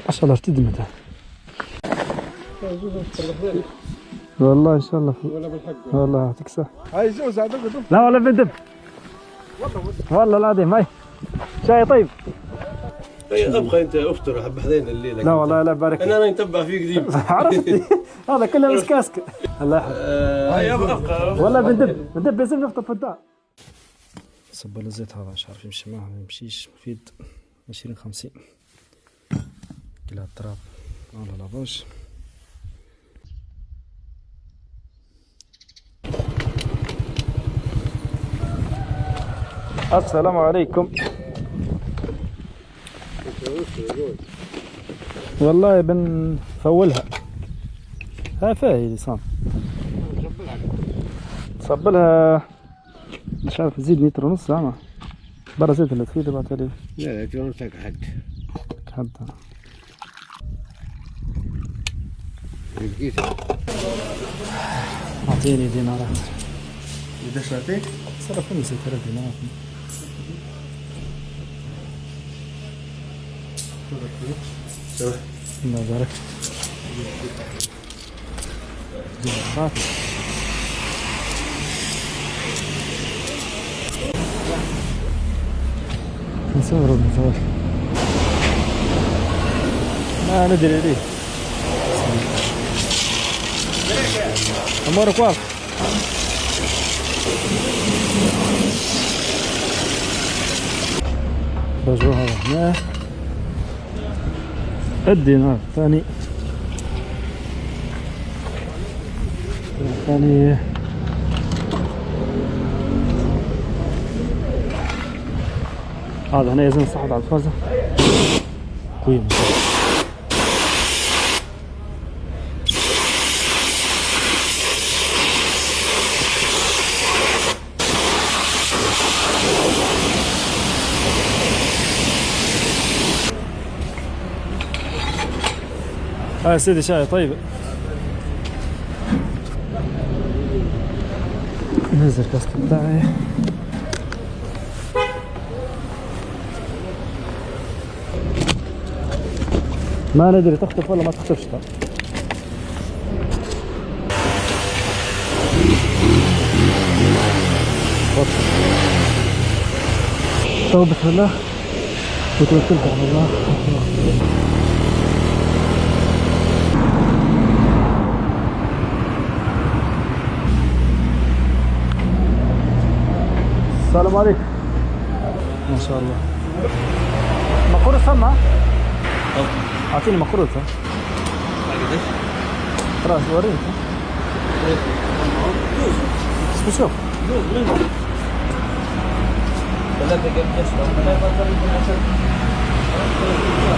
ما شاء الله ارتدمت. والله ان شاء الله والله يعطيك الصحة. هاي زوز هذا لا والله بندب والله العظيم. هاي شاي طيب. ابقى انت افطر حب حذين الليله. لا والله لا بارك. انا نتبع فيك ديما. عرفتي هذا كله مسكاسك. الله يحفظك. هاي ابقى والله بندب لازم نفطر في الدار. صب له الزيت هذا مش عارف يمشي معه ما يمشيش. مفيد 20-50 كيلو التراب على لافاج. السلام عليكم. والله بنفولها. ها فاهي صام. صب لها مش عارف تزيد لتر ونص زعما. برا زيت اللي تفيد بعد لي. لا لتر ونص حد لقيتها. اعطيني دينارات. قديش نعطيك؟ صرفني 6000 دينار. الله يبارك. دينارات. نصور ونصور. ما ندري ليه. أمورك واضح. رجعوا هذا هنا. الدينار الثاني هذا هنا يزن صعد على الفازة قوي. يا سيدي شاي طيب. نزل كاسك بتاعي. ما ندري تخطف ولا ما تخطفش. طب بسم الله وتوكلت على الله. السلام عليكم. ما شاء الله. مقروض سمع؟ اعطيني مقروض. خلاص وريني. شوف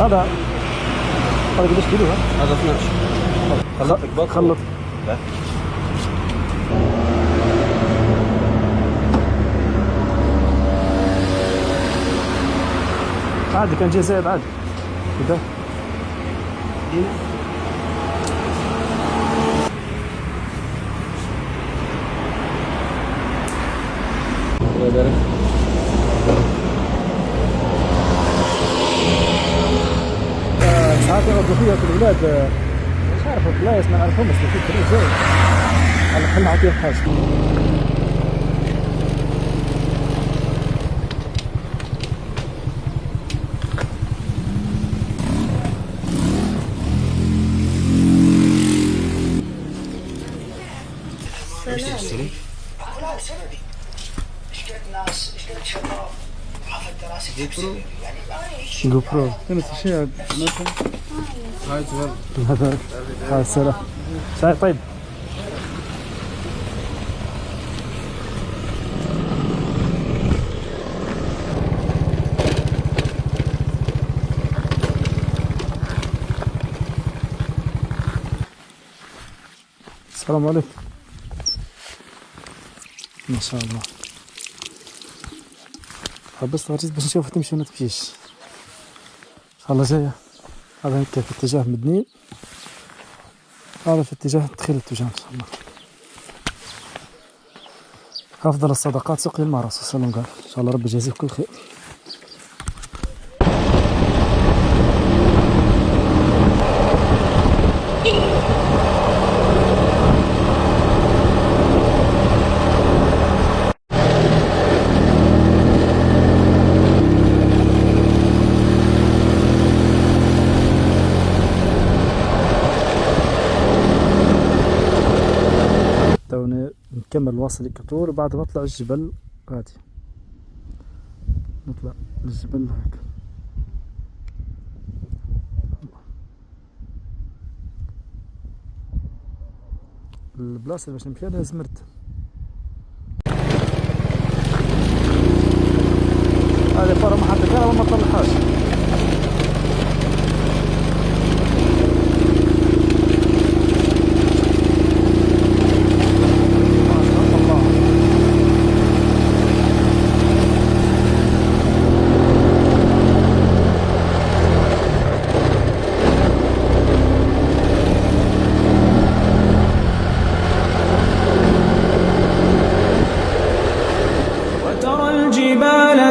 هذا قديش كيلو؟ هذا 12. خلط. لا عادي كان جاي زايد عادي كده. ساعات يقعدوا فيها في الولاد مش عارف البلايص ما نعرفهمش في الطريق زي هلا خلنا نعطيهم حاجة. جو برو نفس الشيء مثلا. هاي هذا هاي السلام. شاي طيب. السلام عليكم. ما شاء الله. حبست غريز باش نشوف تمشي ولا تمشيش. ان شاء الله جايه. هذا هيك في اتجاه مدنين، هذا في اتجاه دخيل التجاه ان شاء الله. افضل الصدقات سقي الماء، الرسول صلى الله عليه وسلم قال. ان شاء الله ربي يجازيه كل خير. نكمل واصل الكتور وبعد ما اطلع الجبل غادي نطلع الجبل هيك. البلاصة اللي باش نمشي لها زمرت. هذه فرع محطة كهرباء ما طلعهاش.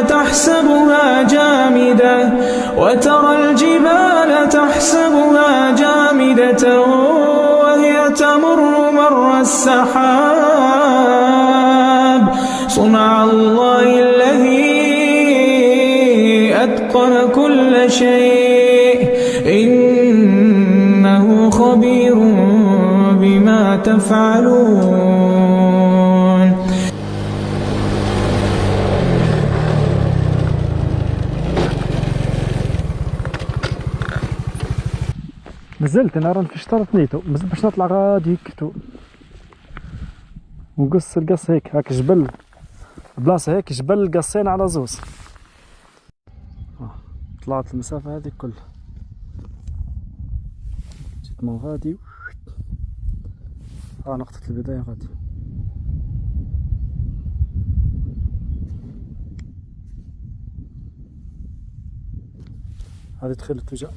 تحسبها جامدة وترى الجبال تحسبها جامدة وهي تمر مر السحاب صنع الله الذي أتقن كل شيء إنه خبير بما تفعلون. نزلت انا راني في شطرة نيتو باش نطلع غادي كتو ونقص القص هيك هاك جبل بلاصة هيك جبل قصينا على زوز. طلعت المسافة هذه كلها جيت من غادي نقطة البداية غادي. هذه تخيل الاتجاه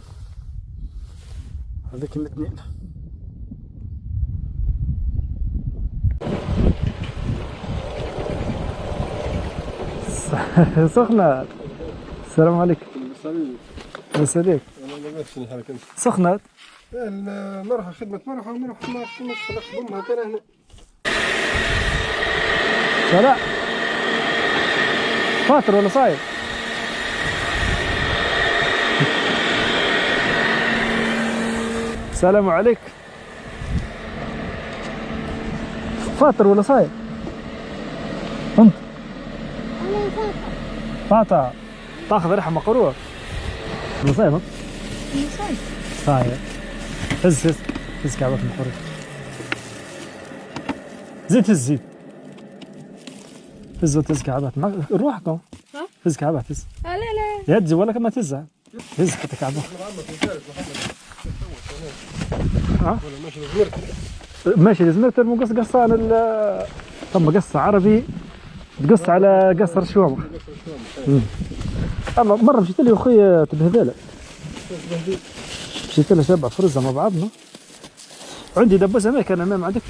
هذيك الاثنين. سخنة. السلام عليكم. بس عليك. سخنة. المرحة خدمة مرحة ومرحة ما خدمة خلق ضمها كان هنا. لا فاتر ولا صاير؟ السلام عليكم. فاطر ولا صاير؟ انت؟ انا فاطر. فاطر تاخذ ريحة مقروء. ولا صاير انت؟ صاير. صاير. هز كعبك مقروء. زيت هز كعبات روحكم. هز كعبات هز. لا لا يدزي ولا كما تهزها. هز حتى كعبك. ماشي لزمرت المقص قصان ثم قص عربي تقص على قصر شوامة. اما مرة مشيت لي اخويا تبهذله مشيت له 7 فرزة مع بعضنا عندي دبوسة ما كان امام عندك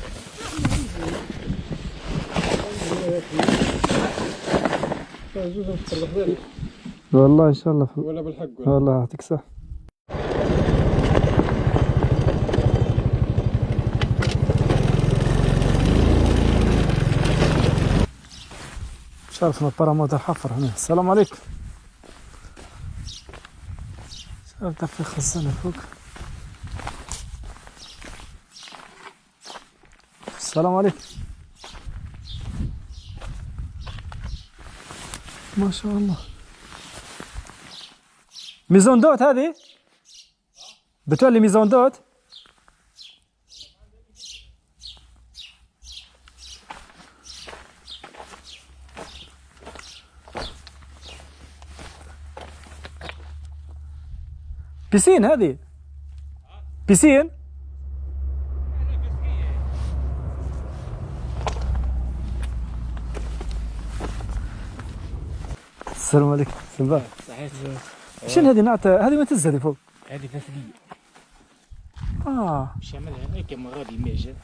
والله ان شاء الله ولا بالحق والله يعطيك الصحة. شرفنا البرامود الحفر هنا. السلام عليكم. شرفت في خزانة فوق. السلام عليكم. ما شاء الله. ميزون دوت هذه؟ بتولي ميزون دوت؟ بيسين هذه؟ بيسين؟ السلام عليكم. سلام. صحيح. شنو هذه نعتة؟ هذه ما تهز هذه فوق؟ هذه فاسدية. باش يعملها هيك مغادي ماجد.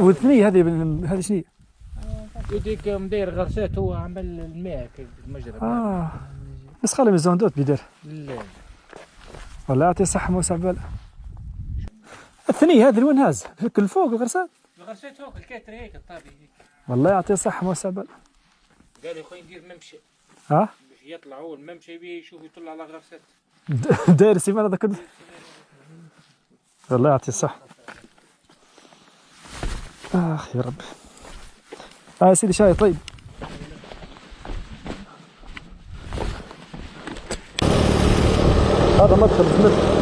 والثنية هذه شنو؟ يديك مدير غرسات هو عمل الماء في المجرى. بس خلي ميزون دوت بيدير. لا. والله يعطيه الصحة موسع بال. الثنية هذه وين هاز؟ كل فوق الغرسات؟ الغرسات فوق الكاتر هيك الطابي هيك. والله يعطيه الصحة موسع بال. قال لي خويا ندير ممشى. باش يطلع هو الممشى يشوف يطلع على غرسات. داير السيمان هذا كله. والله يعطيه الصحة. يا ربي. يا سيدي شاي طيب. هذا مدخل بزمرت.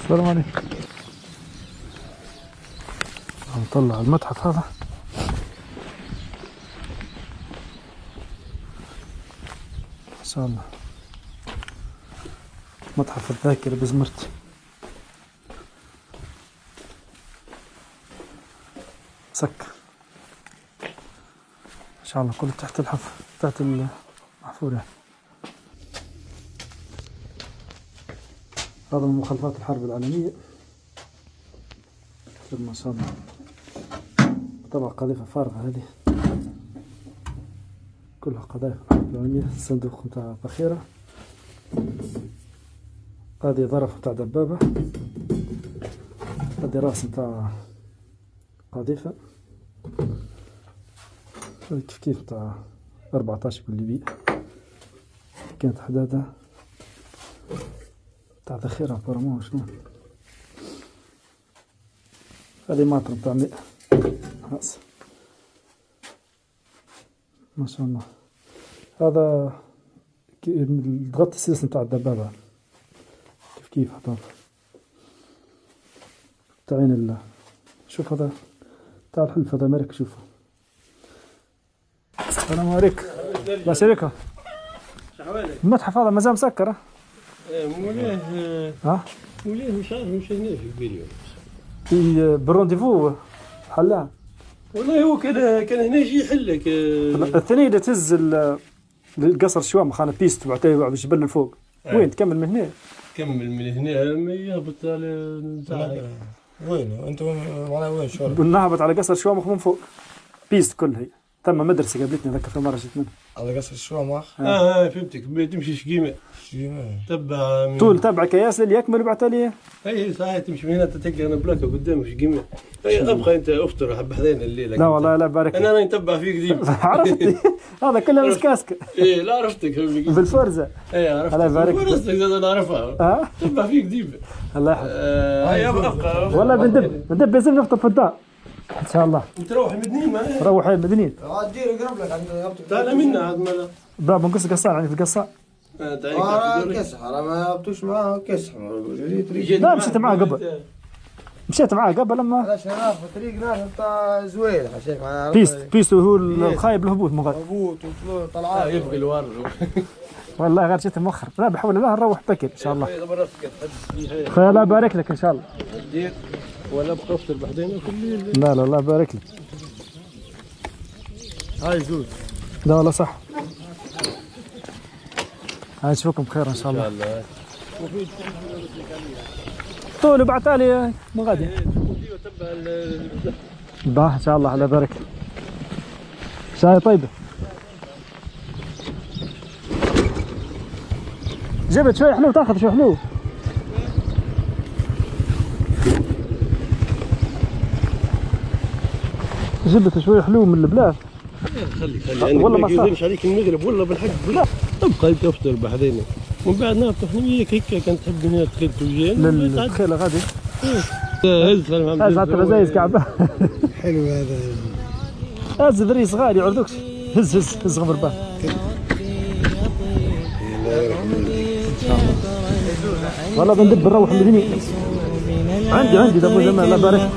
السلام عليكم. نطلع المتحف هذا. ما شاء الله متحف الذاكرة بزمرت. سك ما شاء الله كله تحت الحفر، تحت المحفور يعني. هذا من مخلفات الحرب العالمية ما شاء الله. طبعا قذيفة فارغة هذه كلها قذائف الحرب العالمية. الصندوق متاع ذخيرة، هذه ظرف متاع دبابة، هذه راس متاع قذيفة، هذه كيف متاع 14 بالليبي كانت حدادها تاع ذخيرة برمو شنو. هذه ماطر متاع 100 راس ما شاء الله. هذا ضغط السيس متاع الدبابة كيف هذا تعين الله. شوف هذا تاع الحلف هذا مارك. شوفوا. السلام عليكم. لا شريكة المتحف هذا مازال مسكر. مولاه ها مولاه مش عارف مش هنا في قبيله بالرونديفو حلها. والله هو كان هنا يجي يحلك. الثانية اللي تهز القصر شوام خانة بيست وبعدين بعد الجبل الفوق. وين تكمل من هنا؟ كمل من هنا ما يهبط على وين انتم معناها وين شرب؟ نهبط على قصر شوام من فوق بيست كلها هي. ثم مدرسة قابلتني ذاك في مرة جيت منها. على قصر الشوام. فهمتك. تمشي شقيمة تبع طول تبع كياس اللي يكمل وبعتالي. اي صحيح تمشي من هنا تلقى انا بلاكه قدامك شقيمة. ابقى انت افطر حب حذين الليله. لا والله لا بارك. انا نتبع فيك ديما. عرفتي هذا كله مسكاسك. ايه لا عرفتك بالفرزة. ايه عرفتك. الله يبارك فرزتك انا نعرفها. تبع فيك ديما. الله يحفظك. ابقى والله بندب بنزل نفطر في الدار ان شاء الله. انت روح مدنين ما روح مدنين. دير قرب لك عند تعال منا عاد مالا. باب نقص قصار يعني في القصار. كسح انا ما بتوش معاه كسح. لا مشيت معاه قبل. مشيت معاه قبل لما علاش هنا في الطريق ناس بتاع زويل حشيك معاه. بيست وهو الخايب الهبوط مغاد. هبوط وطلعات يبقى الورد. والله غير جيت مؤخر. لا بحول الله نروح بكر ان شاء الله. الله بارك لك ان شاء الله. ولا ابقى افطر بعدين كل. لا الله يبارك لك. هاي زود. لا والله صح. هاي نشوفكم بخير ان شاء الله. طول وبعتالي مغادي. باه ان شاء الله الله يبارك. شاي طيبه. جبت شوي حلو تاخذ شوي حلو. جبت شوي حلو من البلاد. خلي والله ما صار. يقدرش عليك المغرب ولا بالحق لا تبقى انت افطر بعدين ومن بعد نافطر هيك كانت تحب هنا تخيل توجين للخيل غادي. هز حتى الرزايز كعبه. حلو هذا. هز ذري صغار يعرضوكش. هز غمر باه. والله بندب نروح مدني. عندي دابا زمان الله يبارك.